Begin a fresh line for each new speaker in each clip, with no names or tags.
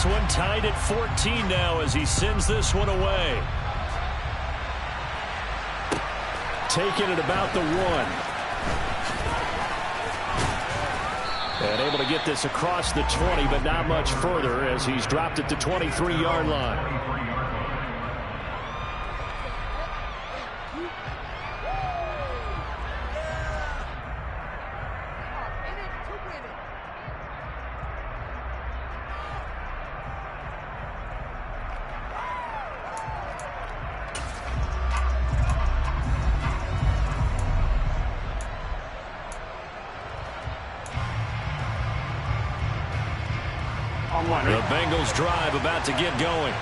This one tied at 14 now as he sends this one away. Taking it about the 1. And able to get this across the 20, but not much further as he's dropped it to 23-yard line. The Bengals drive about to get going.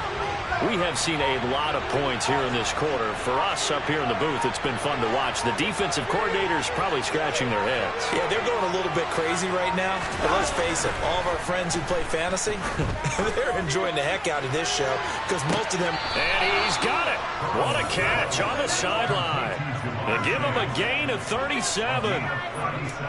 We have seen a lot of points here in this quarter. For us up here in the booth, it's been fun to watch. The defensive coordinators probably scratching their heads.
Yeah, they're going a little bit crazy right now. But let's face it, all of our friends who play fantasy, they're enjoying the heck out of this show because most of them...
And he's got it. What a catch on the sideline. They give him a gain of 37.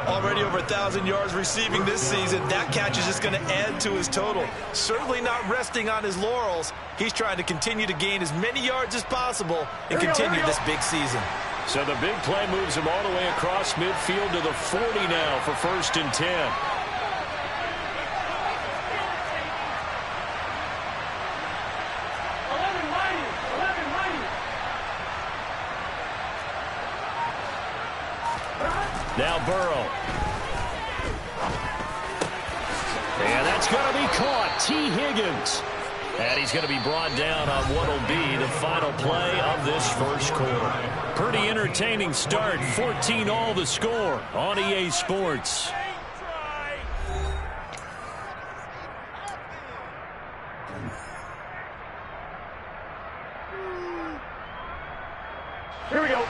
Already over 1,000 yards receiving this season. That catch is just going to add to his total. Certainly not resting on his laurels. He's trying to continue to gain as many yards as possible and continue this big season.
So the big play moves him all the way across midfield to the 40 now for 1st and 10. Now Burrow. And that's going to be caught. T. Higgins. And he's going to be brought down on what will be the final play of this first quarter. Pretty entertaining start. 14-all the score on EA Sports.
Here we go.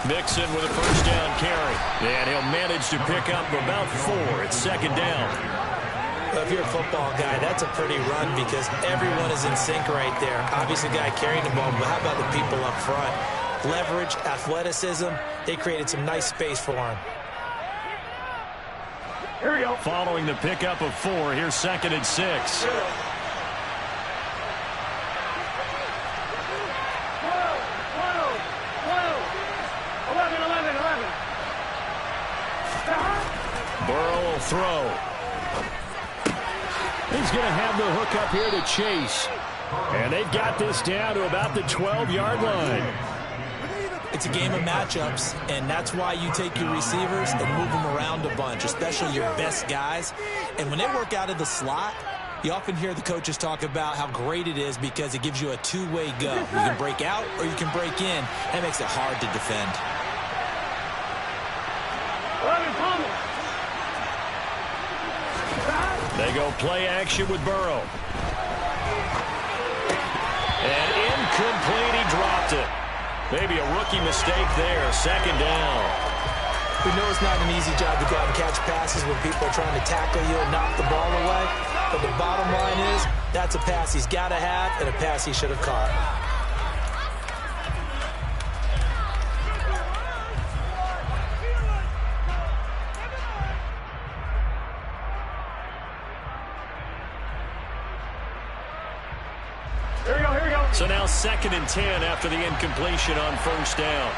Mixon with a first down carry. And he'll manage to pick up about 4. It's 2nd down.
Well, if you're a football guy, that's a pretty run because everyone is in sync right there. Obviously, the guy carrying the ball, but how about the people up front? Leverage, athleticism, they created some nice space for him.
Here we go.
Following the pickup of 4, here's 2nd and 6. Burrow will throw. He's going to have the hook up here to Chase. And they've got this down to about the 12-yard line.
It's a game of matchups, and that's why you take your receivers and move them around a bunch, especially your best guys. And when they work out of the slot, you often hear the coaches talk about how great it is because it gives you a two-way go. You can break out or you can break in. That makes it hard to defend.
They go play action with Burrow. And incomplete, he dropped it. Maybe a rookie mistake there, 2nd down.
We know it's not an easy job to go out and catch passes when people are trying to tackle you and knock the ball away. But the bottom line is, that's a pass he's got to have and a pass he should have caught.
So now 2nd and 10 after the incompletion on 1st down.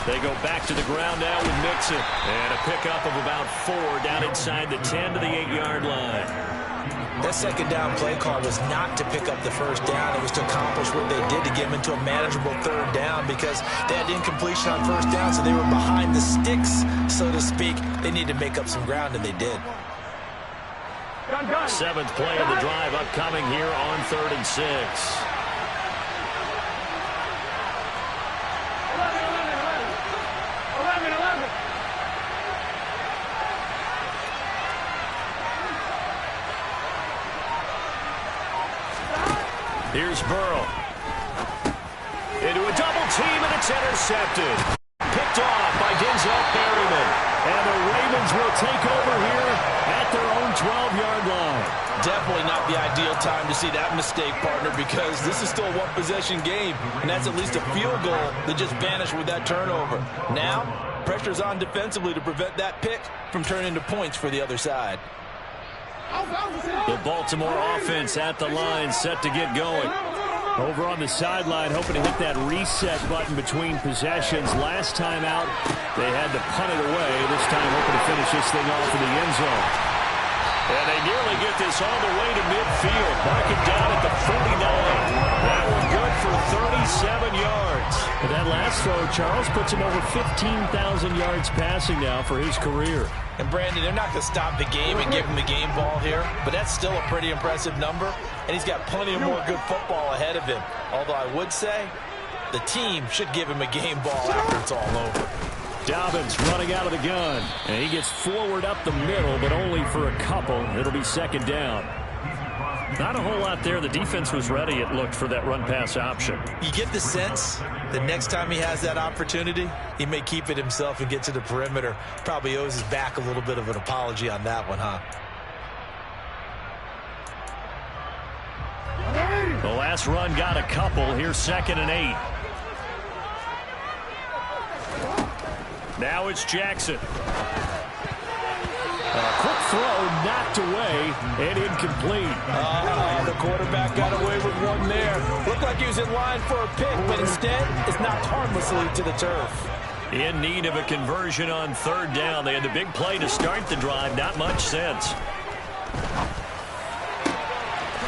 They go back to the ground now with Mixon. And a pickup of about 4 down inside the 10 to the 8-yard line.
That 2nd down play call was not to pick up the 1st down. It was to accomplish what they did to get them into a manageable 3rd down because they had incompletion on 1st down, so they were behind the sticks, so to speak. They needed to make up some ground, and they did.
7th play of the drive upcoming here on 3rd and 6. Here's Burrow. Into a double team, and it's intercepted. Picked off by Denzel Perryman. And the Ravens Ravens will take over here at their own 12-yard line.
Definitely not the ideal time to see that mistake, partner, because this is still a one-possession game, and that's at least a field goal that just vanished with that turnover. Now, pressure's on defensively to prevent that pick from turning into points for the other side.
The Baltimore offense at the line, set to get going. Over on the sideline, hoping to hit that reset button between possessions. Last time out, they had to punt it away. This time, hoping to finish this thing off in the end zone. And they nearly get this all the way to midfield. Mark it down at the 49. That one good for 37 yards. And that last throw, Charles, puts him over 15,000 yards passing now for his career.
And, Brandon, they're not going to stop the game and give him the game ball here, but that's still a pretty impressive number, and he's got plenty of more good football ahead of him. Although I would say the team should give him a game ball after it's all over.
Dobbins running out of the gun, and he gets forward up the middle, but only for a couple. It'll be second down. Not a whole lot there. The defense was ready, it looked, for that run-pass option.
You get the sense that next time he has that opportunity, he may keep it himself and get to the perimeter. Probably owes his back a little bit of an apology on that one, huh?
The last run got a couple. Here's 2nd and 8. Now it's Jackson. A quick throw knocked away and incomplete.
The quarterback got away with one there. Looked like he was in line for a pick, but instead it's knocked harmlessly to the turf.
In need of a conversion on 3rd down. They had the big play to start the drive. Not much sense.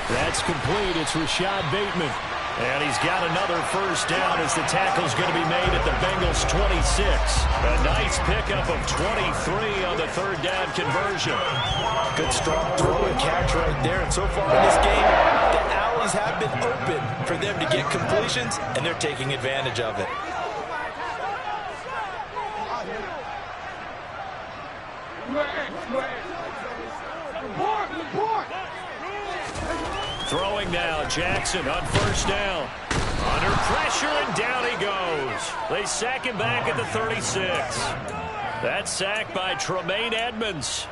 That's complete. It's Rashad Bateman. And he's got another first down as the tackle's going to be made at the Bengals' 26. A nice pickup of 23 on the 3rd down conversion.
Good strong throw and catch right there. And so far in this game, the alleys have been open for them to get completions, and they're taking advantage of it.
Throwing now, Jackson on 1st down. Under pressure, and down he goes. They sack him back at the 36. That sack by Tremaine Edmonds.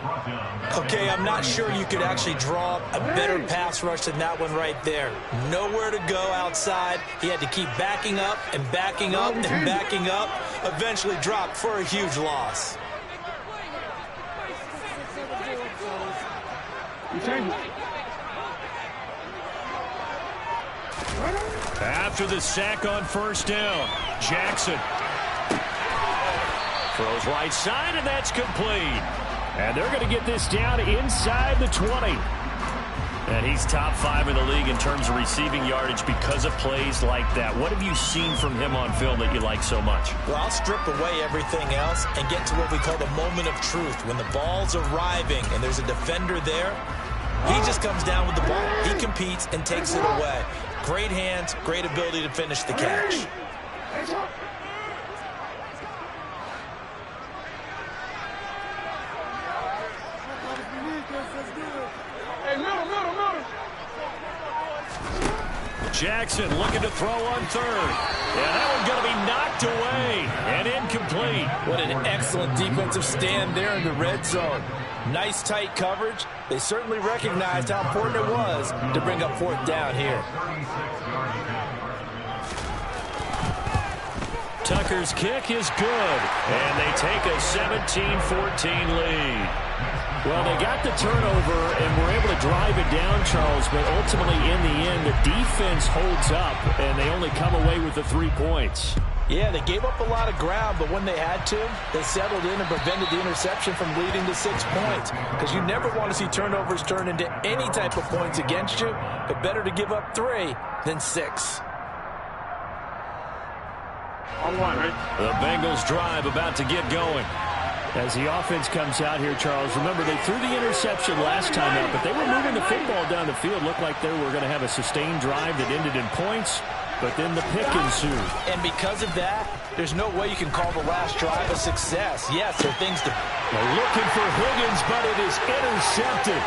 Okay, I'm not sure you could actually draw up a better pass rush than that one right there. Nowhere to go outside. He had to keep backing up and backing up and backing up. Eventually dropped for a huge loss.
After the sack on 1st down, Jackson throws right side, and that's complete. And they're going to get this down inside the 20. And he's top 5 in the league in terms of receiving yardage because of plays like that. What have you seen from him on film that you like so much?
Well, I'll strip away everything else and get to what we call the moment of truth. When the ball's arriving and there's a defender there, he just comes down with the ball. He competes and takes it away. Great hands, great ability to finish the catch.
Jackson looking to throw on 3rd. Yeah, that one's going to be knocked away and incomplete.
What an excellent defensive stand there in the red zone. Nice tight coverage. They certainly recognized how important it was to bring up 4th down here.
Tucker's kick is good, and they take a 17-14 lead. Well, they got the turnover and were able to drive it down, Charles, but ultimately in the end, the defense holds up, and they only come away with the 3 points.
Yeah, they gave up a lot of ground, but when they had to, they settled in and prevented the interception from leading to 6 points. Because you never want to see turnovers turn into any type of points against you, but better to give up 3 than 6.
The Bengals drive about to get going. As the offense comes out here, Charles, remember they threw the interception last time out, but they were moving the football down the field. Looked like they were going to have a sustained drive that ended in points, but then the pick ensued.
And because of that, there's no way you can call the last drive a success. Yes, there are things to...
They're looking for Higgins, but it is intercepted.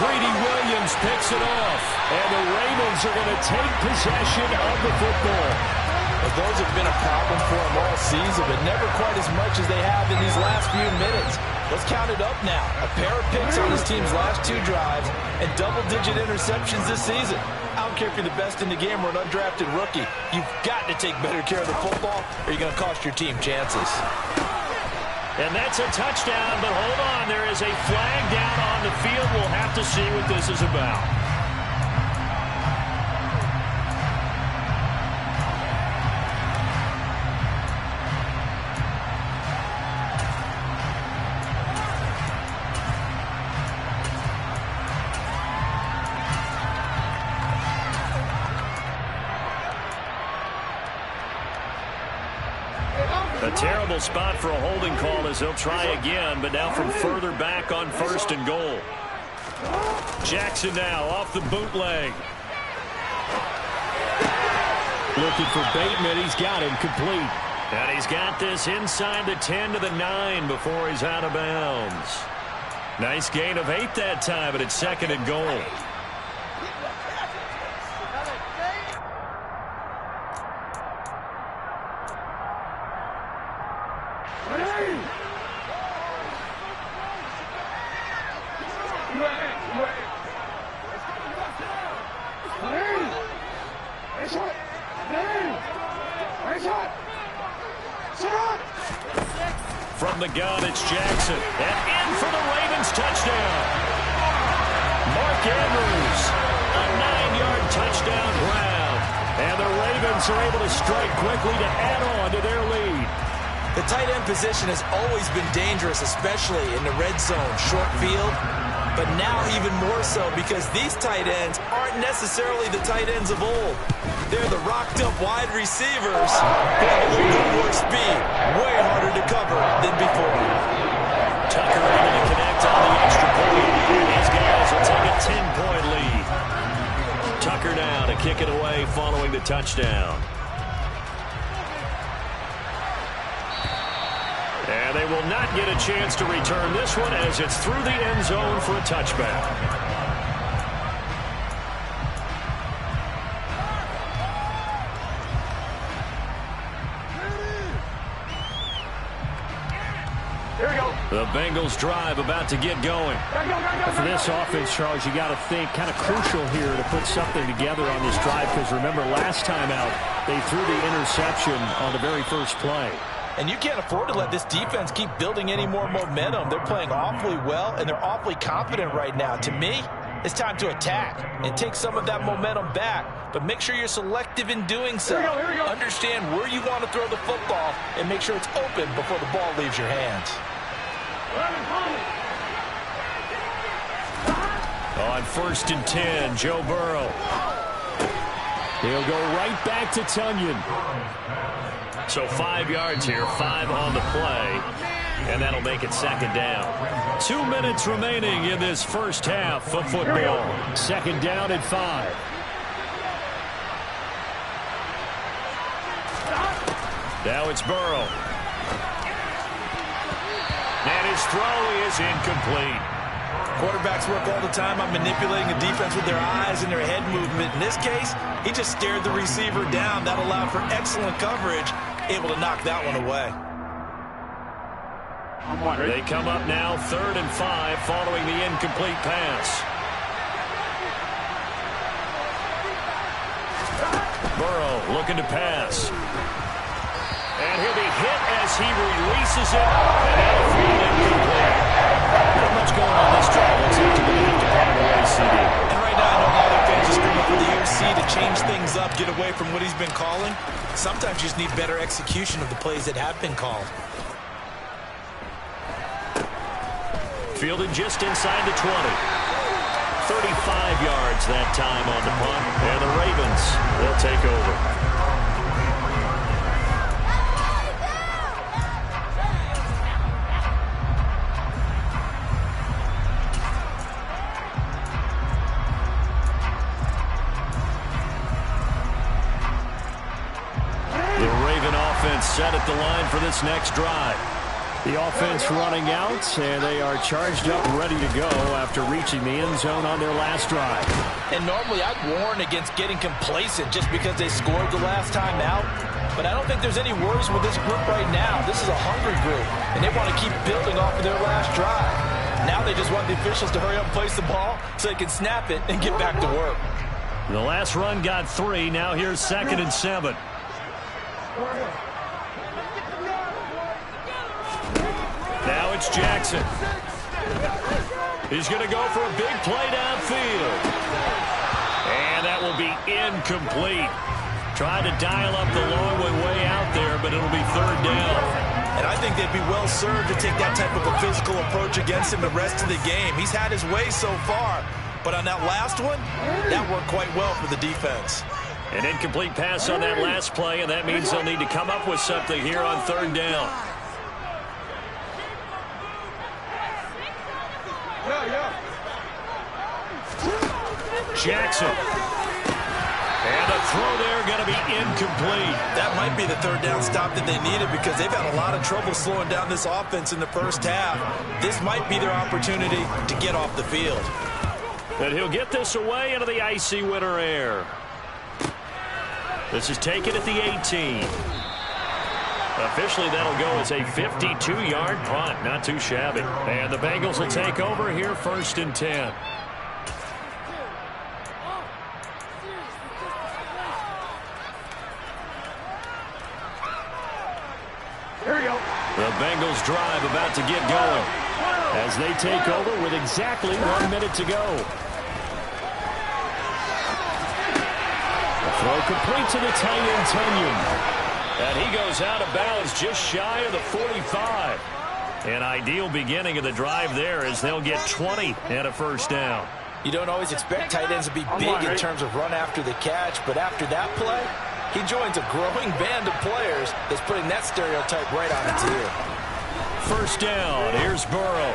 Greedy Williams picks it off, and the Ravens are going to take possession of the football.
Well, those have been a problem for them all season, but never quite as much as they have in these last few minutes. Let's count it up now. A pair of picks on his team's last 2 drives and double-digit interceptions this season. I don't care if you're the best in the game or an undrafted rookie. You've got to take better care of the football or you're going to cost your team chances.
And that's a touchdown, but hold on. There is a flag down on the field. We'll have to see what this is about. A terrible spot for a holding call as they'll try again, but now from further back on 1st and goal. Jackson now off the bootleg.
Looking for Bateman. He's got him complete.
And he's got this inside the 10 to the 9 before he's out of bounds. Nice gain of 8 that time, but it's 2nd and goal. From the gun, it's Jackson. And in for the Ravens touchdown. Mark Andrews, a 9-yard touchdown grab. And the Ravens are able to strike quickly to add on to their lead.
The tight end position has always been dangerous, especially in the red zone, short field. But now even more so because these tight ends aren't necessarily the tight ends of old. They're the rocked-up wide receivers who have a little bit more speed, way harder to cover than before.
Tucker able to connect on the extra point. And these guys will take a 10-point lead. Tucker now to kick it away following the touchdown. And they will not get a chance to return this one as it's through the end zone for a touchback. The Bengals drive about to get going.
For this offense, Charles, you got to think kind of crucial here to put something together on this drive because remember last time out they threw the interception on the very first play.
And you can't afford to let this defense keep building any more momentum. They're playing awfully well, and they're awfully confident right now. To me, it's time to attack and take some of that momentum back. But make sure you're selective in doing so. Here we go. Understand where you want to throw the football and make sure it's open before the ball leaves your hands.
On 1st and 10, Joe Burrow.
He'll go right back to Tunyon.
So 5 yards here, 5 on the play, and that'll make it 2nd down. 2 minutes remaining in this first half of football.
2nd down and 5.
Now it's Burrow. And his throw is incomplete.
Quarterbacks work all the time on manipulating the defense with their eyes and their head movement. In this case, he just stared the receiver down. That allowed for excellent coverage, able to knock that one away.
They come up now 3rd and 5 following the incomplete pass. Burrow looking to pass. And he'll be hit as he releases it. And that'll fall incomplete. Not much going on this drive. Looks like you're going to have to pound away, CD.
And right now, I know all their fans are screaming for the OC to change things up, get away from what he's been calling. Sometimes you just need better execution of the plays that have been called.
Fielded just inside the 20. 35 yards that time on the punt. And the Ravens will take over. Set at the line for this next drive.
The offense running out, and they are charged up, ready to go after reaching the end zone on their last drive.
And normally I'd warn against getting complacent just because they scored the last time out. But I don't think there's any worries with this group right now. This is a hungry group, and they want to keep building off of their last drive. Now they just want the officials to hurry up and place the ball so they can snap it and get back to work.
The last run got 3. Now here's 2nd and 7. Now it's Jackson. He's going to go for a big play downfield. And that will be incomplete. Tried to dial up the long way out there, but it'll be 3rd down.
And I think they'd be well served to take that type of a physical approach against him the rest of the game. He's had his way so far. But on that last one, that worked quite well for the defense.
An incomplete pass on that last play, and that means they'll need to come up with something here on 3rd down. Jackson. And the throw there going to be incomplete.
That might be the 3rd down stop that they needed because they've had a lot of trouble slowing down this offense in the first half. This might be their opportunity to get off the field.
And he'll get this away into the icy winter air. This is taken at the 18. Officially, that'll go as a 52-yard punt. Not too shabby. And the Bengals will take over here 1st and 10.
Here we go.
The Bengals drive about to get going as they take over with exactly 1 minute to go. The throw complete to the tight end, Tunyon. And he goes out of bounds just shy of the 45. An ideal beginning of the drive there as they'll get 20 and a 1st down.
You don't always expect tight ends to be big in terms of run after the catch, but after that play, he joins a growing band of players that's putting that stereotype right on its ear.
1st down. Here's Burrow.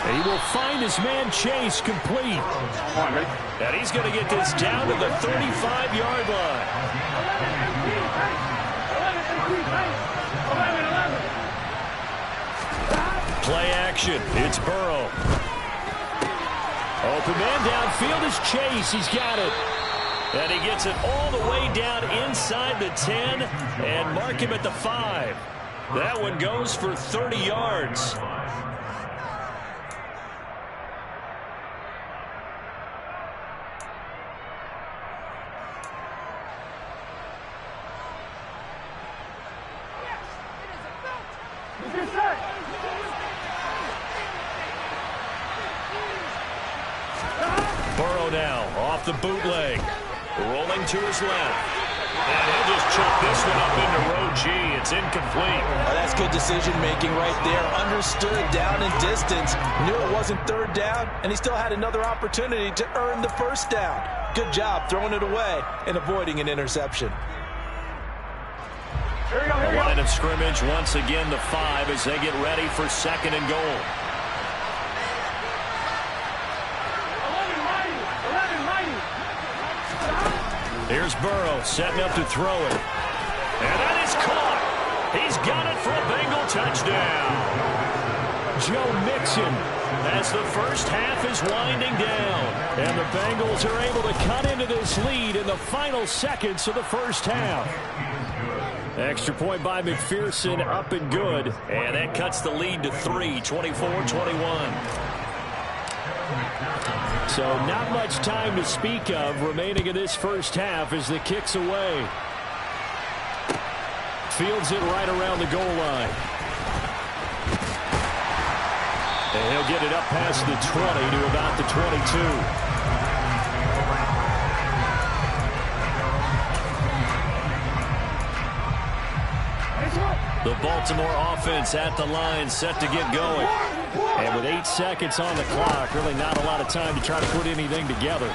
And he will find his man Chase complete. And he's going to get this down to the 35-yard line. Play action. It's Burrow. Open man downfield is Chase. He's got it. And he gets it all the way down inside the 10 and mark him at the 5. That one goes for 30 yards. Burrow now off the bootleg. Rolling to his left. And he'll just chuck this one up into row G. It's incomplete.
Oh, that's good decision-making right there. Understood down and distance. Knew it wasn't 3rd down, and he still had another opportunity to earn the 1st down. Good job throwing it away and avoiding an interception.
The line of scrimmage once again the 5 as they get ready for 2nd and goal. Here's Burrow setting up to throw it. And that is caught. He's got it for a Bengal touchdown. Joe Mixon as the first half is winding down. And the Bengals are able to cut into this lead in the final seconds of the first half. Extra point by McPherson, up and good. And that cuts the lead to 3, 24-21. So not much time to speak of remaining in this first half as the kick's away. Fields it right around the goal line. And he'll get it up past the 20 to about the 22. The Baltimore offense at the line, set to get going. And with 8 seconds on the clock, really not a lot of time to try to put anything together.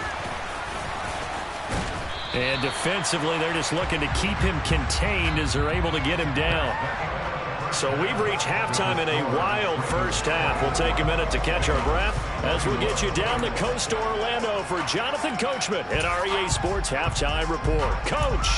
And defensively, they're just looking to keep him contained as they're able to get him down. So we've reached halftime in a wild first half. We'll take a minute to catch our breath as we'll get you down the coast to Orlando for Jonathan Coachman at our EA Sports Halftime Report. Coach!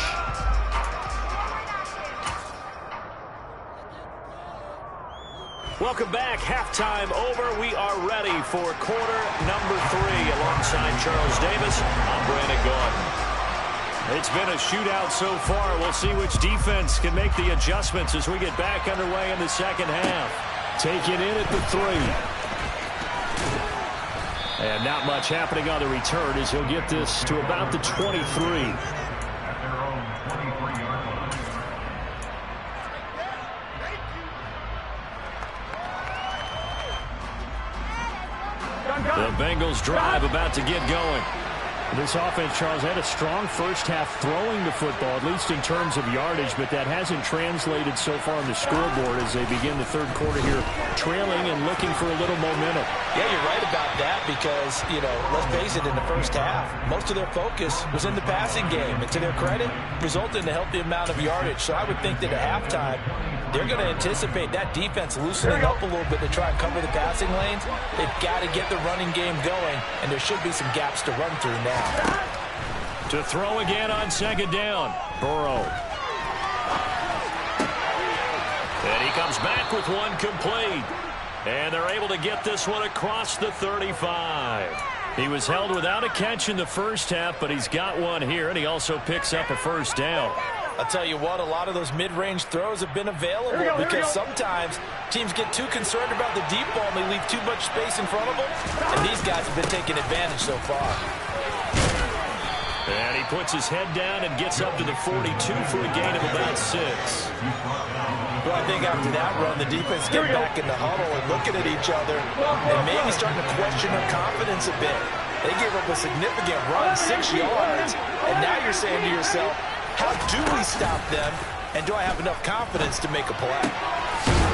Welcome back. Halftime over. We are ready for quarter number 3. Alongside Charles Davis, I'm Brandon Gaudin. It's been a shootout so far. We'll see which defense can make the adjustments as we get back underway in the second half. Taken in at the 3. And not much happening on the return as he'll get this to about the 23. The Bengals drive about to get going. This offense, Charles, had a strong first half throwing the football, at least in terms of yardage, but that hasn't translated so far on the scoreboard as they begin the third quarter here, trailing and looking for a little momentum.
Yeah, you're right about that because, let's face it, in the first half, most of their focus was in the passing game. And to their credit, resulted in a healthy amount of yardage. So I would think that at halftime, they're going to anticipate that defense loosening up a little bit to try and cover the passing lanes. They've got to get the running game going, and there should be some gaps to run through now.
To throw again on second down, Burrow. And he comes back with one complete. And they're able to get this one across the 35. He was held without a catch in the first half, but he's got one here, and he also picks up a first down.
I'll tell you what, a lot of those mid-range throws have been available because sometimes teams get too concerned about the deep ball and they leave too much space in front of them. And these guys have been taking advantage so far.
And he puts his head down and gets up to the 42 for a gain of about 6.
Well, I think after that run, the defense get back in the huddle and looking at each other and maybe starting to question their confidence a bit. They gave up a significant run, 6 yards, and now you're saying to yourself, how do we stop them, and do I have enough confidence to make a play?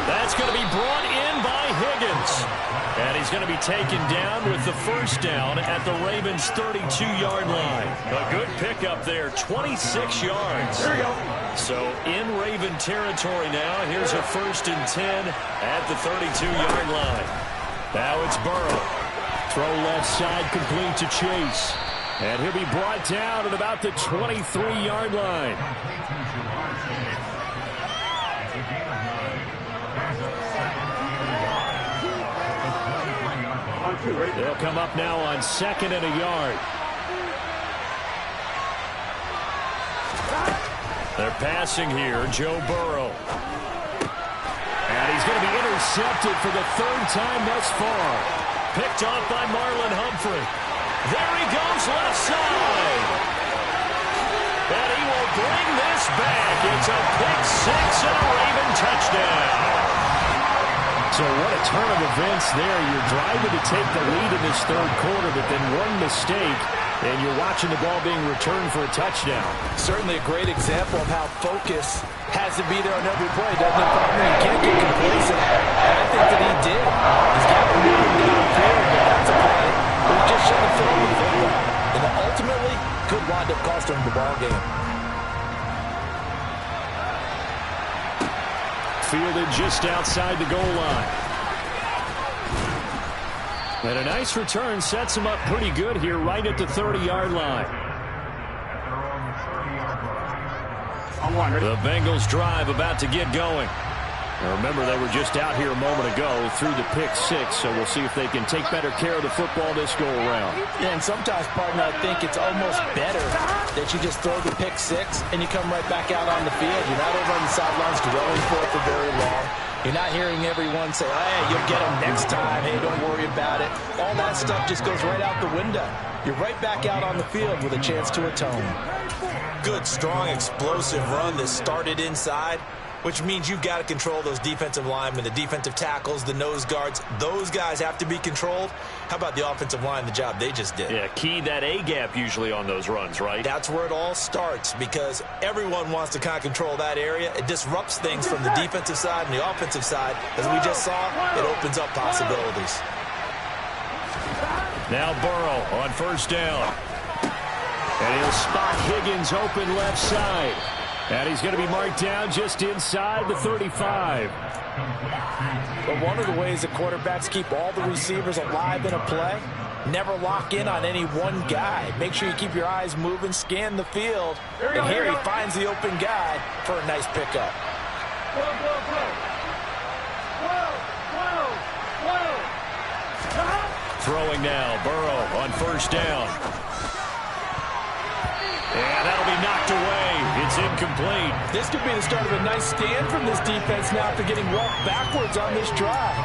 That's going to be brought in by Higgins. And he's going to be taken down with the first down at the Ravens' 32-yard line. A good pickup there, 26 yards. There you go. So in Raven territory now, here's a 1st and 10 at the 32-yard line. Now it's Burrow. Throw left side complete to Chase. And he'll be brought down at about the 23-yard line. They'll come up now on 2nd and a yard. They're passing here, Joe Burrow. And he's going to be intercepted for the 3rd time thus far. Picked off by Marlon Humphrey. There he goes left side. And he will bring this back. It's a pick 6 and a Raven touchdown. So what a turn of events there. You're driving to take the lead in this third quarter, but then one mistake, and you're watching the ball being returned for a touchdown.
Certainly a great example of how focus has to be there on every play, doesn't it, partner? You can't get complacent. And I think that he did. He's got to move downfield, but that's a play. He just shouldn't have thrown the football. And ultimately, could wind up costing him the ball game.
Fielded just outside the goal line. And a nice return sets him up pretty good here right at the 30-yard line. The Bengals drive about to get going. Now remember, they were just out here a moment ago through the pick 6, so we'll see if they can take better care of the football this go-around.
Yeah, and sometimes, partner, I think it's almost better that you just throw the pick 6 and you come right back out on the field. You're not over on the sidelines dwelling for it for very long. You're not hearing everyone say, hey, you'll get them next time. Hey, don't worry about it. All that stuff just goes right out the window. You're right back out on the field with a chance to atone. Good, strong, explosive run that started inside, which means you've got to control those defensive linemen, the defensive tackles, the nose guards. Those guys have to be controlled. How about the offensive line, the job they just did?
Yeah, key that A-gap usually on those runs, right?
That's where it all starts because everyone wants to kind of control that area. It disrupts things from the defensive side and the offensive side. As we just saw, it opens up possibilities.
Now Burrow on first down. And he'll spot Higgins open left side. And he's going to be marked down just inside the 35.
But one of the ways that quarterbacks keep all the receivers alive in a play, never lock in on any one guy. Make sure you keep your eyes moving, scan the field. And here he finds the open guy for a nice pickup.
Throwing now, Burrow on first down. And that'll be knocked away. It's incomplete.
This could be the start of a nice stand from this defense now after getting walked backwards on this drive.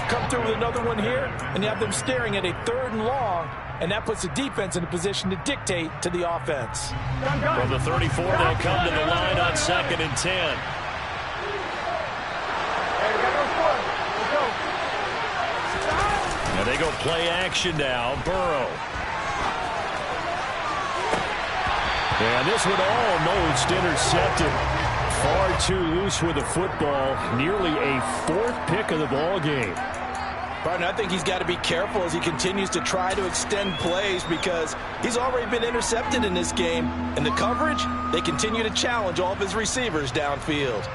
Come through with another one here, and you have them staring at a 3rd and long, and that puts the defense in a position to dictate to the offense.
From the 34, they'll come to the line on 2nd and 10. Now they go play action now. Burrow. And this one almost intercepted. Far too loose with the football. Nearly a 4th pick of the ball game.
Partner, I think he's got to be careful as he continues to try to extend plays because he's already been intercepted in this game. And the coverage, they continue to challenge all of his receivers downfield.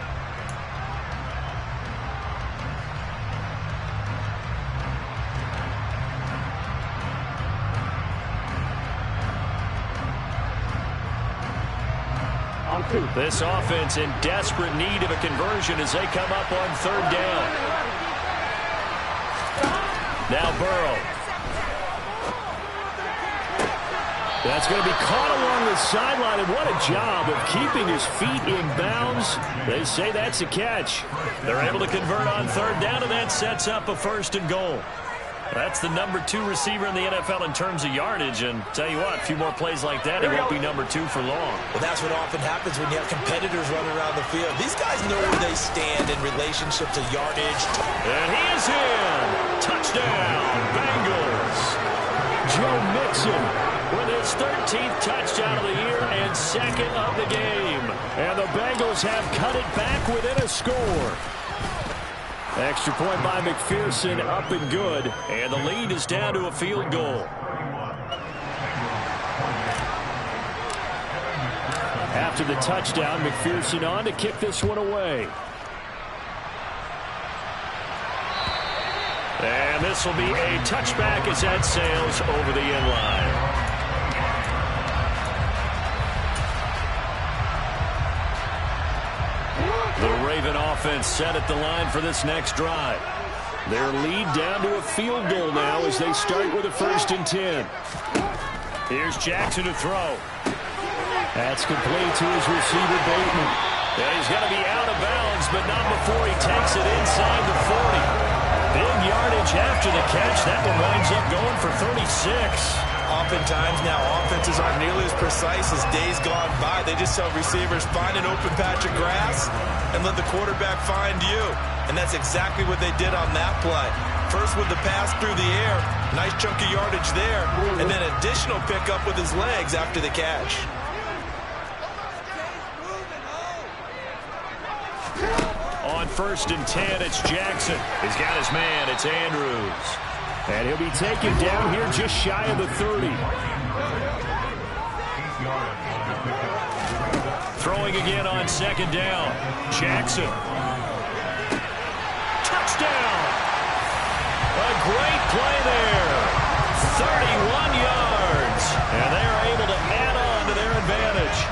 This offense in desperate need of a conversion as they come up on 3rd down. Now Burrow. That's going to be caught along the sideline, and what a job of keeping his feet in bounds. They say that's a catch. They're able to convert on 3rd down, and that sets up a 1st and goal. That's the number 2 receiver in the NFL in terms of yardage, and tell you what, a few more plays like that, it won't be number 2 for long. Well,
that's what often happens when you have competitors running around the field. These guys know where they stand in relationship to yardage.
And he is in. Touchdown, Bengals.
Joe Mixon
with his 13th touchdown of the year and 2nd of the game.
And the Bengals have cut it back within a score.
Extra point by McPherson, up and good. And the lead is down to a field goal.
After the touchdown, McPherson on to kick this one away.
And this will be a touchback as that sails over the end line. The Raven offense set at the line for this next drive. Their lead down to a field goal now as they start with a 1st and 10. Here's Jackson to throw.
That's complete to his receiver, Bateman.
Yeah, he's going to be out of bounds, but not before he takes it inside the 40. Big yardage after the catch. That one winds up going for 36.
Oftentimes now offenses aren't nearly as precise as days gone by. They just tell receivers, find an open patch of grass and let the quarterback find you. And that's exactly what they did on that play. First with the pass through the air, nice chunk of yardage there, and then additional pickup with his legs after the catch.
On 1st and 10, it's Jackson. He's got his man. It's Andrews.
And he'll be taken down here just shy of the 30.
Throwing again on 2nd down. Jackson. Touchdown. A great play there. 31 yards. And they are able to add on to their advantage.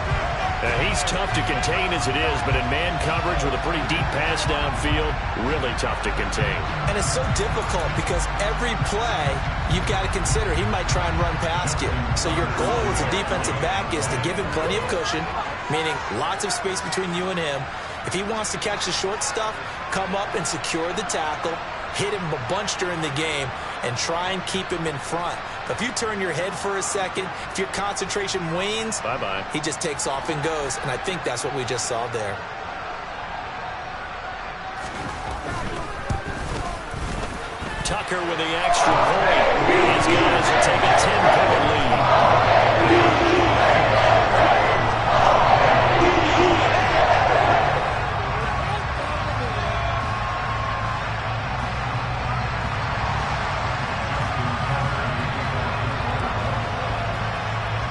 He's tough to contain as it is, but in man coverage with a pretty deep pass downfield, really tough to contain.
And it's so difficult because every play you've got to consider he might try and run past you. So your goal as a defensive back is to give him plenty of cushion, meaning lots of space between you and him. If he wants to catch the short stuff, come up and secure the tackle, hit him a bunch during the game, and try and keep him in front. If you turn your head for a second, if your concentration wanes,
bye-bye.
He just takes off and goes, and I think that's what we just saw there.
Tucker with the extra point. These guys will take a 10-point lead.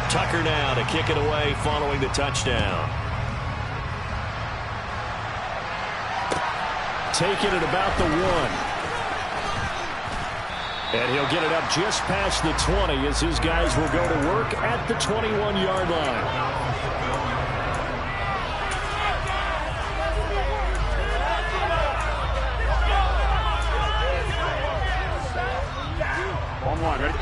Tucker now to kick it away following the touchdown.
Taking it about the 1. And he'll get it up just past the 20 as his guys will go to work at the 21-yard line.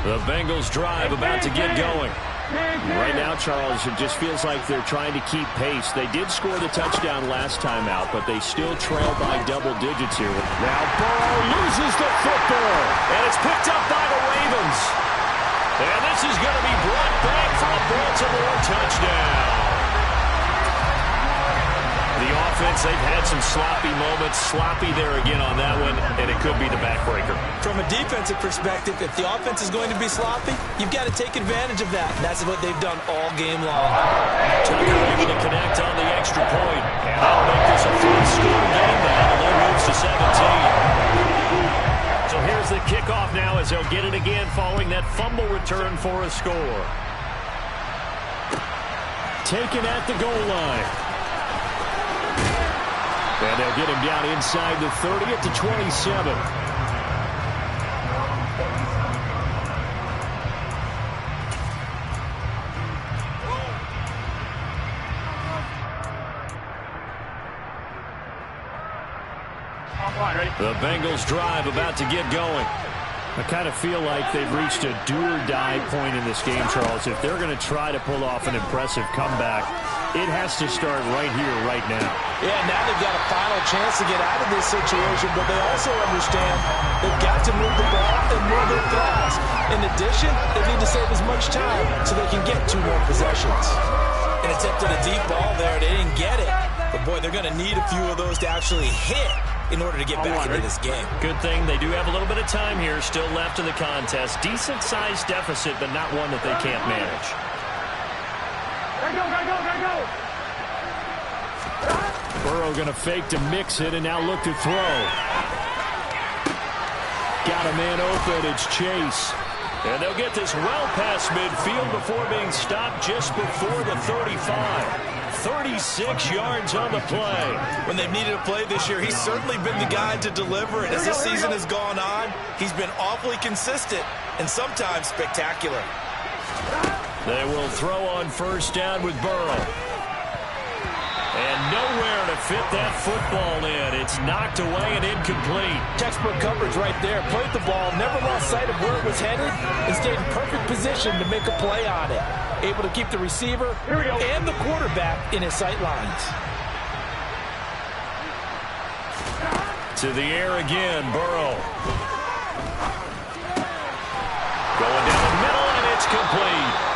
The Bengals drive about to get going.
Right now, Charles, it just feels like they're trying to keep pace. They did score the touchdown last time out, but they still trail by double digits here. Now Burrow loses the football, and it's picked up by the Ravens. And this is going to be brought back for a Baltimore touchdown. The offense, they've had some sloppy moments. Sloppy there again on that one, and it could be the backbreaker.
From a defensive perspective, if the offense is going to be sloppy, you've got to take advantage of that. And that's what they've done all game long.
Tucker able to connect on the extra point. And that'll make this a fourth-score game now. The lead moves to 17. So here's the kickoff now as they'll get it again following that fumble return for a score. Taken at the goal line. And they'll get him down inside the 30 at the 27. The Bengals drive about to get going. I kind of feel like they've reached a do-or-die point in this game, Charles. If they're going to try to pull off an impressive comeback, it has to start right here, right now.
Yeah, now they've got a final chance to get out of this situation, but they also understand they've got to move the ball and move it fast. In addition, they need to save as much time so they can get 2 more possessions. An attempt at a deep ball there, they didn't get it. But, boy, they're going to need a few of those to actually hit in order to get back into this game.
Good thing they do have a little bit of time here still left in the contest. Decent-sized deficit, but not one that they can't manage. Burrow going to fake to mix it and now look to throw. Got a man open. It's Chase. And they'll get this well past midfield before being stopped just before the 35. 36 yards on the play.
When they've needed a play this year, he's certainly been the guy to deliver. And as this season has gone on, he's been awfully consistent and sometimes spectacular.
They will throw on first down with Burrow. And nowhere to fit that football in. It's knocked away and incomplete.
Textbook coverage right there. Played the ball, never lost sight of where it was headed, and stayed in perfect position to make a play on it. Able to keep the receiver and the quarterback in his sight lines.
To the air again, Burrow. Going down the middle, and it's complete.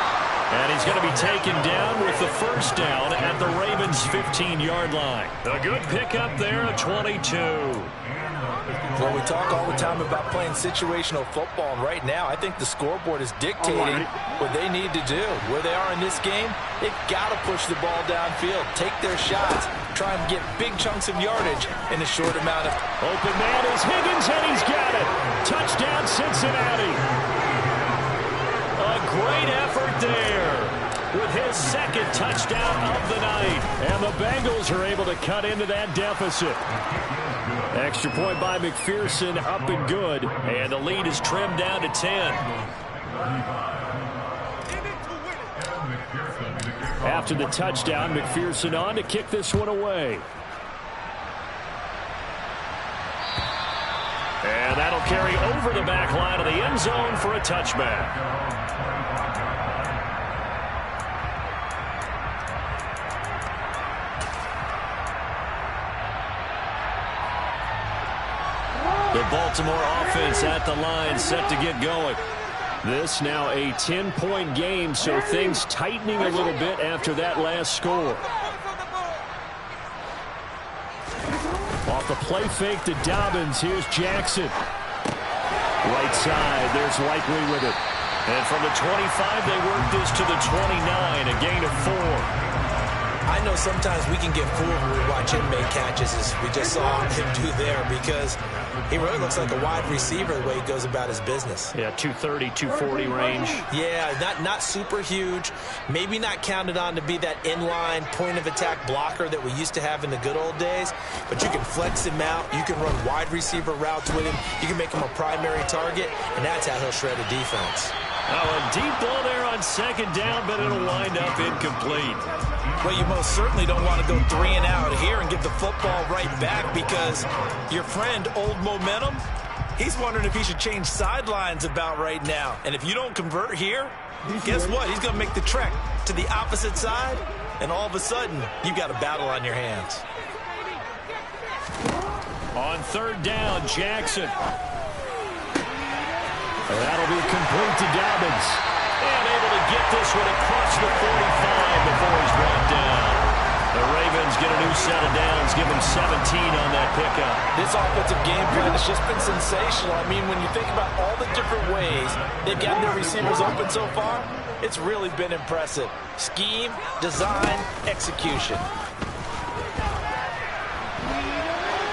And he's going to be taken down with the first down at the Ravens' 15-yard line. A good pickup there, a 22.
Well, we talk all the time about playing situational football, and right now I think the scoreboard is dictating what they need to do. Where they are in this game, they've got to push the ball downfield, take their shots, try and get big chunks of yardage in a short amount of time.
Open man is Higgins, and he's got it. Touchdown, Cincinnati. A great effort there with his second touchdown of the night. And the Bengals are able to cut into that deficit. Extra point by McPherson, up and good. And the lead is trimmed down to 10. After the touchdown, McPherson on to kick this one away. And that'll carry over the back line of the end zone for a touchback. The Baltimore offense at the line set to get going. This now a 10-point game, so things tightening a little bit after that last score. Off the play fake to Dobbins. Here's Jackson. Right side. There's Likely with it. And from the 25, they work this to the 29, a gain of 4.
I know sometimes we can get fooled when we watch him make catches, as we just saw him do there, because he really looks like a wide receiver the way he goes about his business.
Yeah, 230, 240 range.
Yeah, not super huge. Maybe not counted on to be that inline point-of-attack blocker that we used to have in the good old days, but you can flex him out. You can run wide receiver routes with him. You can make him a primary target, and that's how he'll shred a defense.
Oh, a deep ball there on second down, but it'll wind up incomplete.
Well, you most certainly don't want to go 3 and out here and get the football right back, because your friend, Old Momentum, He's wondering if he should change sidelines about right now. And if you don't convert here, guess what? He's going to make the trek to the opposite side, and all of a sudden, you've got a battle on your hands.
On third down, Jackson. That'll be complete to Dobbins. And able to get this one across the 45 before he's brought down. The Ravens get a new set of downs, give them 17 on that pickup.
This offensive game plan has just been sensational. I mean, when you think about all the different ways they've got their receivers open so far, it's really been impressive. Scheme, design, execution.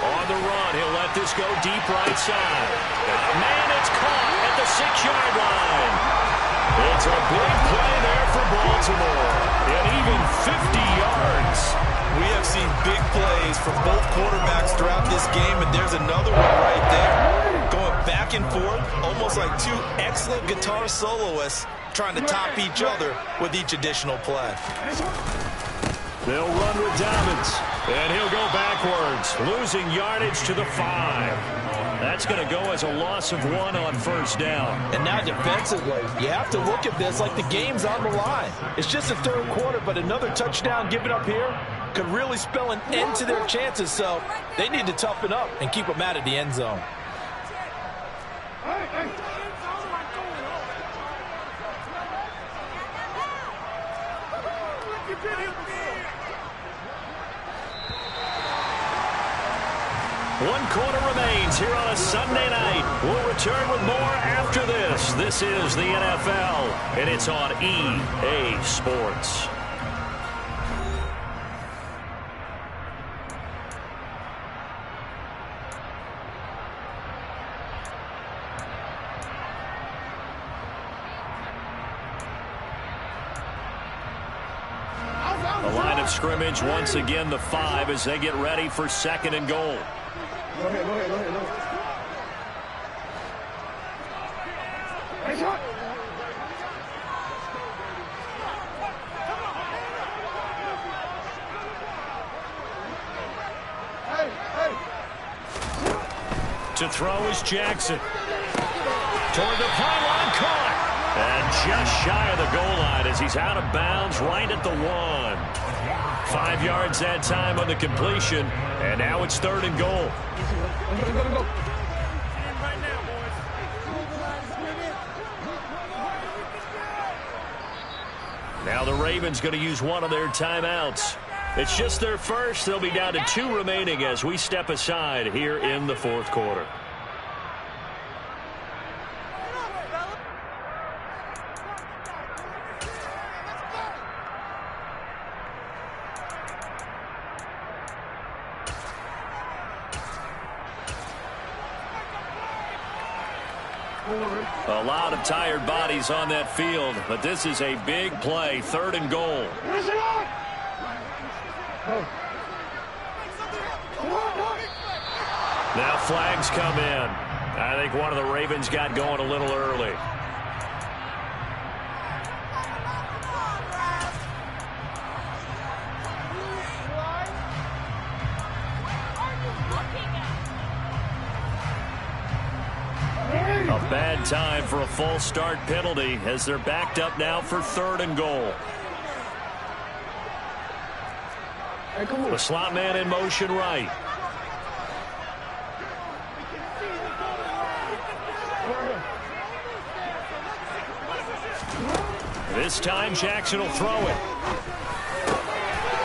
On the run, he'll let this go deep right side. Man, it's caught at the 6-yard line. It's a big play there for Baltimore. And even 50 yards.
We have seen big plays from both quarterbacks throughout this game, and there's another one right there. Going back and forth, almost like two excellent guitar soloists trying to top each other with each additional play.
They'll run with Dobbins, and he'll go backwards, losing yardage to the 5. That's going to go as a loss of 1 on first down.
And now defensively, you have to look at this like the game's on the line. It's just the third quarter, but another touchdown given up here could really spell an end to their chances, so they need to toughen up and keep them out of the end zone.
One quarter remains here on a Sunday night. We'll return with more after this. This is the NFL, and it's on EA Sports. The line of scrimmage, once again, the 5 as they get ready for 2nd and goal.
Go ahead. Nice shot.
To throw is Jackson. Toward the pylon, caught. And just shy of the goal line as he's out of bounds right at the 1. 5 yards that time on the completion, and now it's 3rd and goal.
Go.
Now the Ravens going to use one of their timeouts. It's just their first. They'll be down to 2 remaining as we step aside here in the 4th quarter. A lot of tired bodies on that field, but this is a big play, 3rd and goal. Now flags come in. I think one of the Ravens got going a little early. A bad time for a false start penalty as they're backed up now for 3rd and goal. The slot man in motion right. This time Jackson will throw it.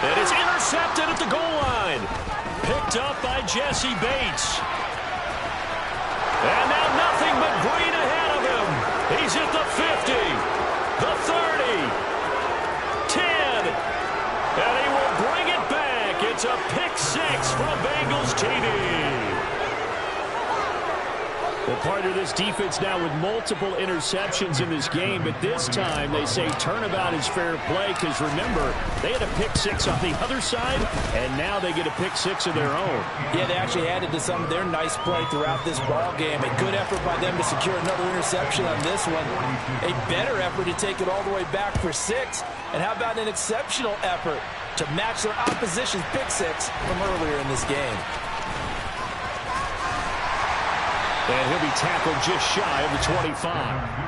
It is intercepted at the goal line. Picked up by Jesse Bates. And now nothing but green ahead of him. He's at the 50, the 30, 10, and he will bring it back. It's a pick 6 from Bengals TD. Well, partner, this defense now with multiple interceptions in this game, but this time they say turnabout is fair play because, remember, they had a pick 6 on the other side, and now they get a pick 6 of their own.
Yeah, they actually added to some of their nice play throughout this ball game. A good effort by them to secure another interception on this one. A better effort to take it all the way back for 6. And how about an exceptional effort to match their opposition's pick 6 from earlier in this game?
And he'll be tackled just shy of the 25.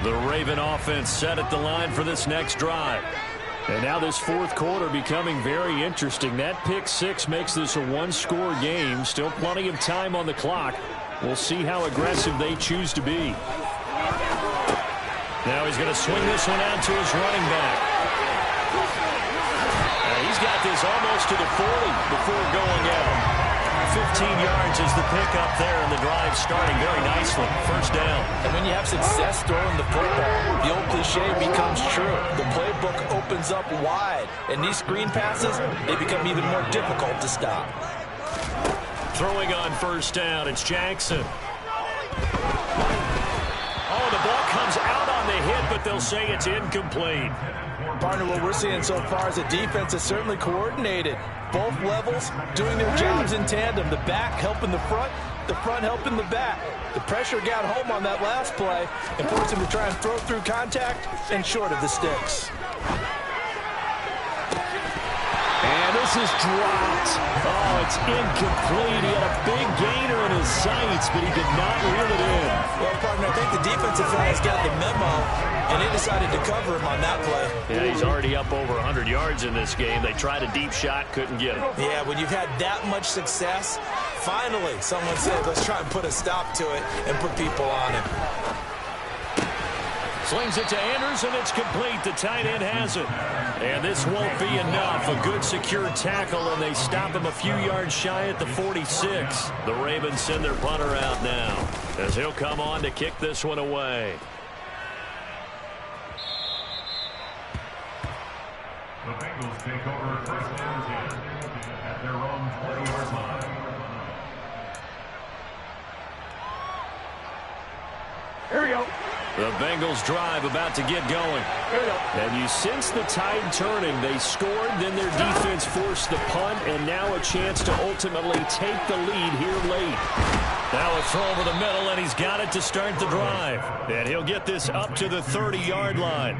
The Raven offense set at the line for this next drive. And now this fourth quarter becoming very interesting. That pick six makes this a one-score game. Still plenty of time on the clock. We'll see how aggressive they choose to be. Now he's going to swing this one out to his running back. He's got this almost to the 40 before going out. 15 yards is the pickup there, and the drive starting very nicely. First down.
And when you have success throwing the football, the old cliche becomes true. The playbook opens up wide, and these screen passes, they become even more difficult to stop.
Throwing on first down, it's Jackson. Oh, the ball comes out on the hit, but they'll say it's incomplete.
Partner, what we're seeing so far is a defense is certainly coordinated. Both levels doing their jobs in tandem. The back helping the front helping the back. The pressure got home on that last play and forced him to try and throw through contact and short of the sticks.
And this is dropped. Oh, it's incomplete. He had a big gainer in his sights, but he did not reel it in.
Well, partner, I think the defensive guys got the memo, and they decided to cover him on that play.
Yeah, he's already up over 100 yards in this game. They tried a deep shot, couldn't get it.
Yeah, when you've had that much success, finally someone said, let's try and put a stop to it and put people on him.
Slings it to Anders, and it's complete. The tight end has it. And this won't be enough. A good secure tackle, and they stop him a few yards shy at the 46. The Ravens send their punter out now as he'll come on to kick this one away.
The Bengals take over first and 10 at their own 20-yard line.
Here we go.
The Bengals drive about to get going. And you sense the tide turning. They scored, then their defense forced the punt, and now a chance to ultimately take the lead here late. Now a throw over the middle, and he's got it to start the drive. And he'll get this up to the 30-yard line.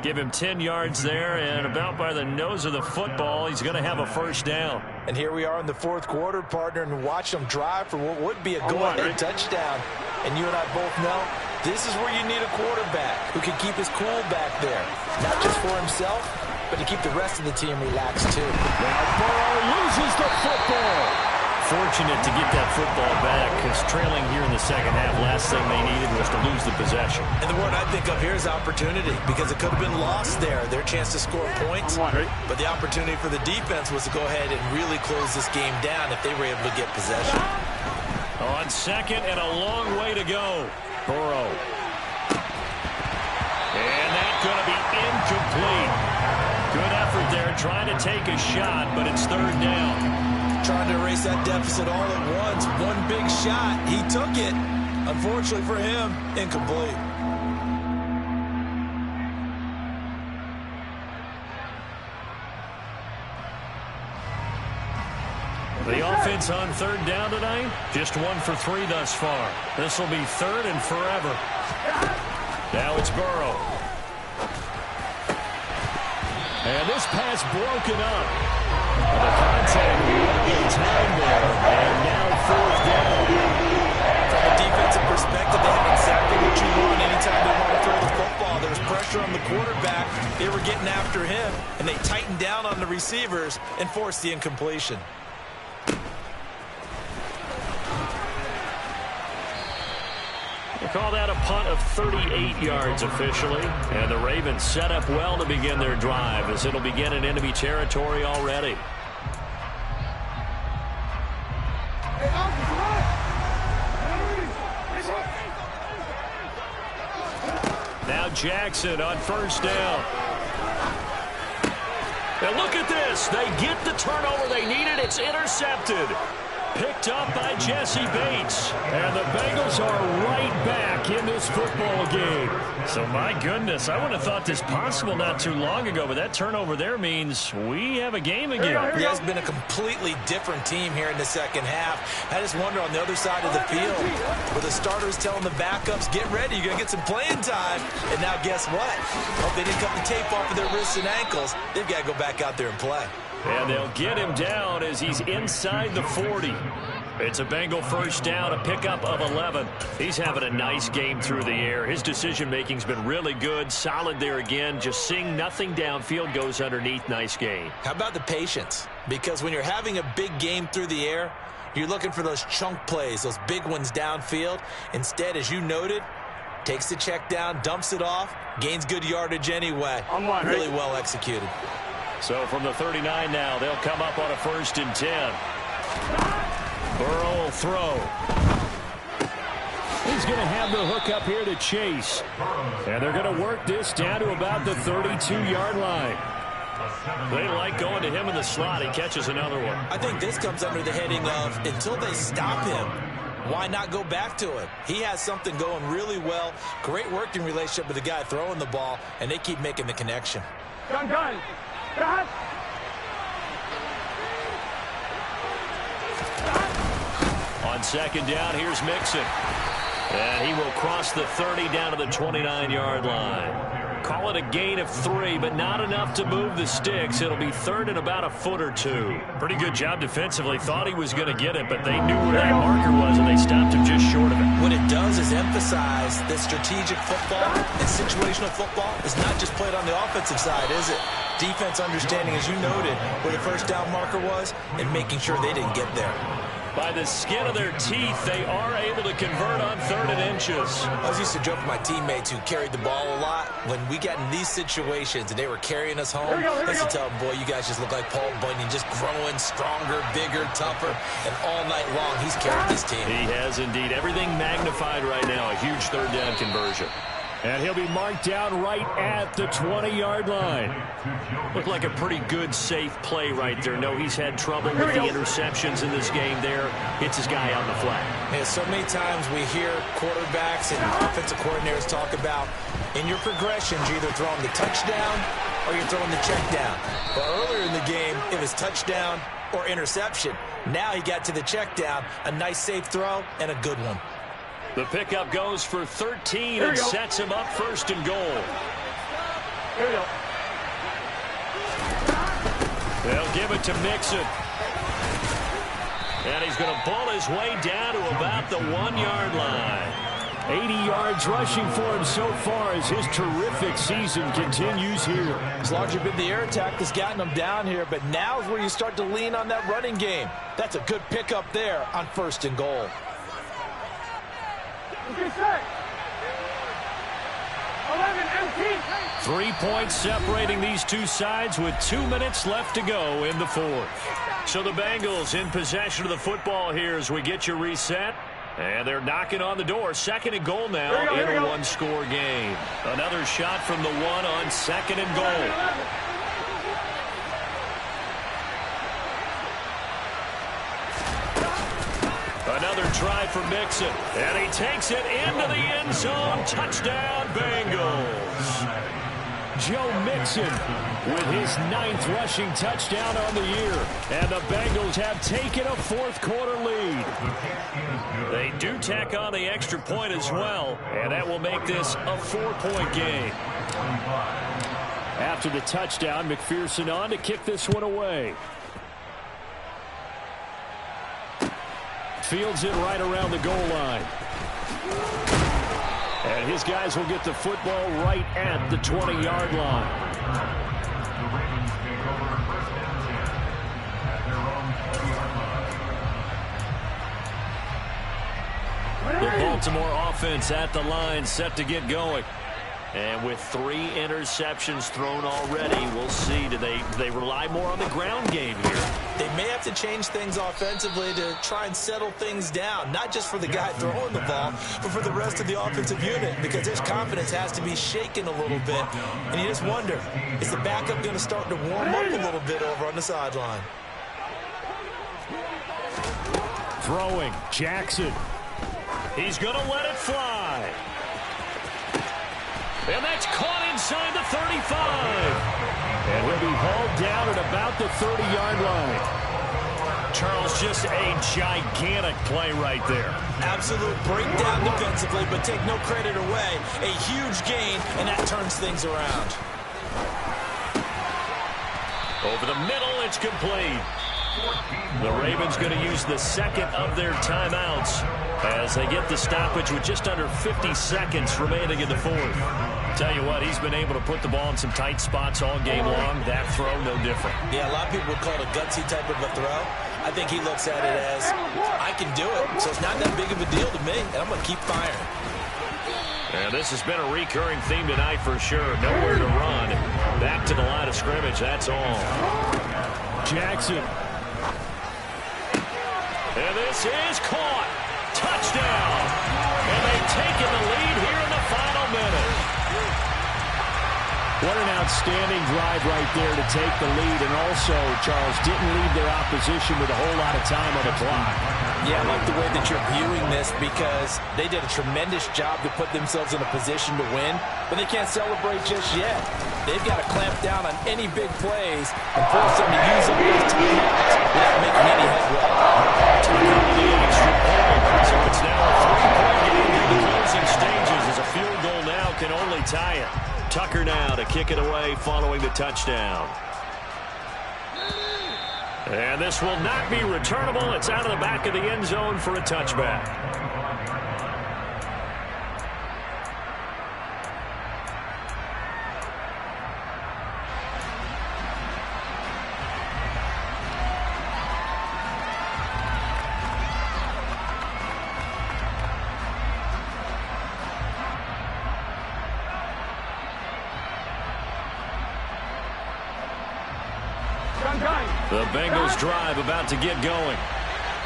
Give him 10 yards there, and about by the nose of the football, he's going to have a first down.
And here we are in the fourth quarter, partner, and watch them drive for what would be a go-ahead touchdown. And you and I both know this is where you need a quarterback who can keep his cool back there. Not just for himself, but to keep the rest of the team relaxed, too.
Now Burrow loses the football. Fortunate to get that football back, because trailing here in the second half, last thing they needed was to lose the possession.
And the word I think of here is opportunity, because it could have been lost there, their chance to score points. But the opportunity for the defense was to go ahead and really close this game down if they were able to get possession.
On second and a long way to go. Burrow. And that's going to be incomplete. Good effort there, trying to take a shot, but it's third down.
Trying to erase that deficit all at once. One big shot. He took it. Unfortunately for him, incomplete.
The offense on third down tonight, just 1 for 3 thus far. This will be third and forever. Now it's Burrow. And this pass broken up. The contact well in time there, and now fourth down.
From a defensive perspective, they have exactly what you want anytime they want to throw the football. There was pressure on the quarterback. They were getting after him, and they tightened down on the receivers and forced the incompletion.
They call that a punt of 38 yards officially. And the Ravens set up well to begin their drive, as it'll begin in enemy territory already. Now Jackson on first down. And look at this. They get the turnover they needed. It's intercepted. Picked up by Jesse Bates. And the Bengals are right back back in this football game. So, my goodness, I would have thought this possible not too long ago, but that turnover there means we have a game again.
Yeah, it's been a completely different team here in the second half. I just wonder on the other side of the field, where the starters telling the backups, get ready, you're going to get some playing time. And now guess what? Hope they didn't cut the tape off of their wrists and ankles. They've got to go back out there and play.
And they'll get him down as he's inside the 40. It's a Bengal first down, a pickup of 11. He's having a nice game through the air. His decision-making's been really good, solid there again. Just seeing nothing downfield, goes underneath. Nice game.
How about the patience? Because when you're having a big game through the air, you're looking for those chunk plays, those big ones downfield. Instead, as you noted, takes the check down, dumps it off, gains good yardage anyway. Really well executed.
So from the 39 now, they'll come up on a 1st and 10. Burrow will throw. He's going to have the hook up here to Chase. And they're going to work this down to about the 32-yard line. They like going to him in the slot. He catches another one.
I think this comes under the heading of, until they stop him, why not go back to him? He has something going really well. Great working relationship with the guy throwing the ball, and they keep making the connection.
Gun.
On 2nd down, here's Mixon. And he will cross the 30 down to the 29-yard line. Call it a gain of 3, but not enough to move the sticks. It'll be 3rd and about a foot or 2. Pretty good job defensively. Thought he was going to get it, but they knew where that marker was, and they stopped him just short of it.
What it does is emphasize that strategic football and situational football is not just played on the offensive side, is it? Defense understanding, as you noted, where the first down marker was and making sure they didn't get there.
By the skin of their teeth, they are able to convert on 3rd and inches.
I was used to joke with my teammates who carried the ball a lot. When we got in these situations and they were carrying us home, I used to tell them, boy, you guys just look like Paul Bunyan, just growing stronger, bigger, tougher, and all night long he's carried this team.
He has indeed. Everything magnified right now. A huge 3rd down conversion. And he'll be marked down right at the 20-yard line. Looked like a pretty good, safe play right there. No, he's had trouble with the interceptions in this game there. Hits his guy on the flat.
Yeah, so many times we hear quarterbacks and offensive coordinators talk about, in your progressions, you're either throwing the touchdown or you're throwing the check down. But earlier in the game, it was touchdown or interception. Now he got to the check down, a nice safe throw, and a good one.
The pickup goes for 13 and sets him up 1st and goal.
Here we go.
They'll give it to Mixon. And he's going to bull his way down to about the 1-yard line. 80 yards rushing for him so far as his terrific season continues here.
As long as you've been the air attack that's gotten him down here, but now is where you start to lean on that running game. That's a good pickup there on 1st and goal.
3 points separating these two sides with 2 minutes left to go in the 4th. So the Bengals in possession of the football here as we get you reset. And they're knocking on the door. 2nd and goal now in a 1-score game. Another shot from the 1 on 2nd and goal. Another try for Mixon. And he takes it into the end zone. Touchdown, Bengals. Joe Mixon with his 9th rushing touchdown on the year. And the Bengals have taken a 4th quarter lead. They do tack on the extra point as well. And that will make this a 4-point game. After the touchdown, McPherson on to kick this one away. Fields it right around the goal line. And his guys will get the football right at the 20-yard line.
The Ravens take over 1st and 10 at their own 20-yard line.
The Baltimore offense at the line, set to get going. And with 3 interceptions thrown already, we'll see. Do they rely more on the ground game here?
They may have to change things offensively to try and settle things down, not just for the guy throwing the ball, but for the rest of the offensive unit, because his confidence has to be shaken a little bit. And you just wonder, is the backup going to start to warm up a little bit over on the sideline?
Throwing, Jackson. He's going to let it fly. And that's caught inside the 35.
And he'll be hauled down at about the 30-yard line.
Charles, just a gigantic play right there.
Absolute breakdown defensively, but take no credit away. A huge gain, and that turns things around.
Over the middle, it's complete. The Ravens going to use the second of their timeouts as they get the stoppage with just under 50 seconds remaining in the fourth. Tell you what, he's been able to put the ball in some tight spots all game long. That throw, no different.
Yeah, a lot of people would call it a gutsy type of a throw. I think he looks at it as, I can do it, so it's not that big of a deal to me, and I'm going to keep firing.
And this has been a recurring theme tonight for sure. Nowhere to run. Back to the line of scrimmage, that's all.
Jackson.
And this is caught. Touchdown. And they've taken the lead here in the final minute.
What an outstanding drive right there to take the lead. And also, Charles, didn't leave their opposition with a whole lot of time on the clock.
Yeah, I like the way that you're viewing this because they did a tremendous job to put themselves in a position to win, but they can't celebrate just yet. They've got to clamp down on any big plays and force them to use up those timeouts without making any headway.
So it's now a 3-point game in the closing stages as a field goal now can only tie it. Tucker now to kick it away following the touchdown. And this will not be returnable. It's out of the back of the end zone for a touchback. The Bengals drive about to get going.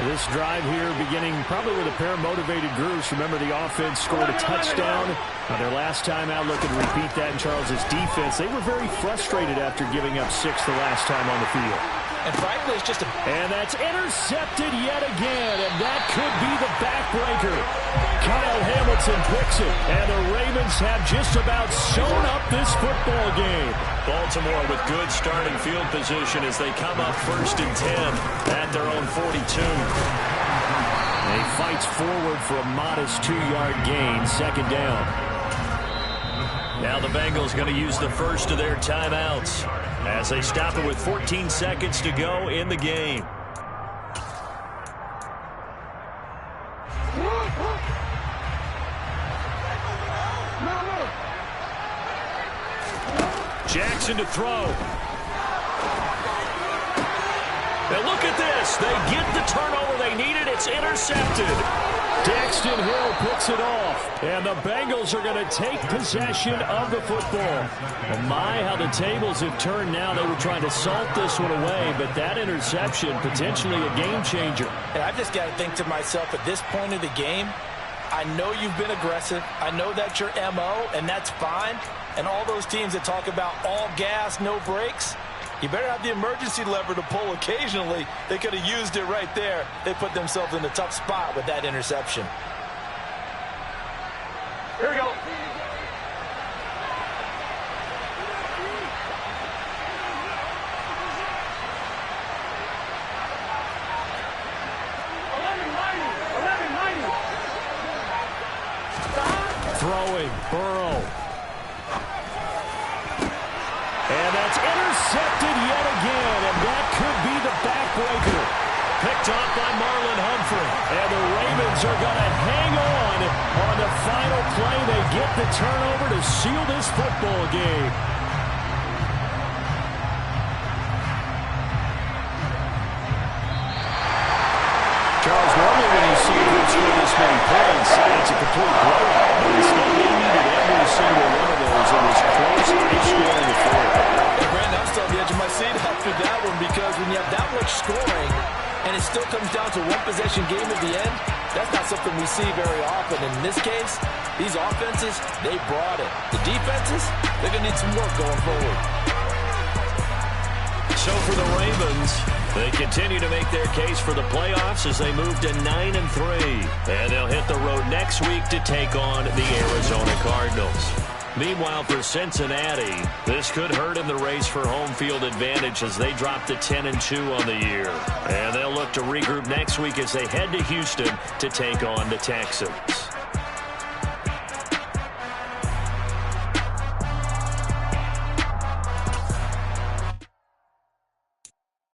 This drive here beginning probably with a pair of motivated groups. Remember, the offense scored a touchdown. Their last time out, looking to repeat that in Charles's defense. They were very frustrated after giving up 6 the last time on the field.
And frankly, it's just a...
And that's intercepted yet again, and that could be the backbreaker. Kyle Hamilton picks it, and the Ravens have just about sewn up this football game.
Baltimore with good starting field position as they come up 1st and 10 at their own 42.
He fights forward for a modest 2-yard gain, 2nd down.
Now the Bengals going to use the first of their timeouts as they stop it with 14 seconds to go in the game. Jackson to throw. Now look at this. They get the turnover they needed. It's intercepted.
Daxton Hill picks it off, and the Bengals are going to take possession of the football. Oh my, how the tables have turned now. They were trying to salt this one away, but that interception, potentially a game changer.
And I just got to think to myself, at this point of the game, I know you've been aggressive. I know that's your MO, and that's fine. And all those teams that talk about all gas, no brakes, you better have the emergency lever to pull occasionally. They could have used it right there. They put themselves in a tough spot with that interception.
Here we go.
Throwing, Burrow. And that's intercepted yet again, and that could be the backbreaker.
Picked off by Marlon Humphrey.
And the Ravens are going to hang on the final play. They get the turnover to seal this football game. Charles, normally when you see a group score this many points, it's a complete blowout. But instead, they needed every single one of those. It was close, high scoring affair.
Hey, Brandon, I'm still on the edge of my seat after that one because when you have that much scoring and it still comes down to one possession game at the end, that's not something we see very often. In this case, these offenses, they brought it. The defenses, they're going to need some work going forward.
So for the Ravens, they continue to make their case for the playoffs as they move to 9-3. And they'll hit the road next week to take on the Arizona Cardinals. Meanwhile, for Cincinnati, this could hurt in the race for home field advantage as they drop to 10-2 on the year. And they'll look to regroup next week as they head to Houston to take on the Texans.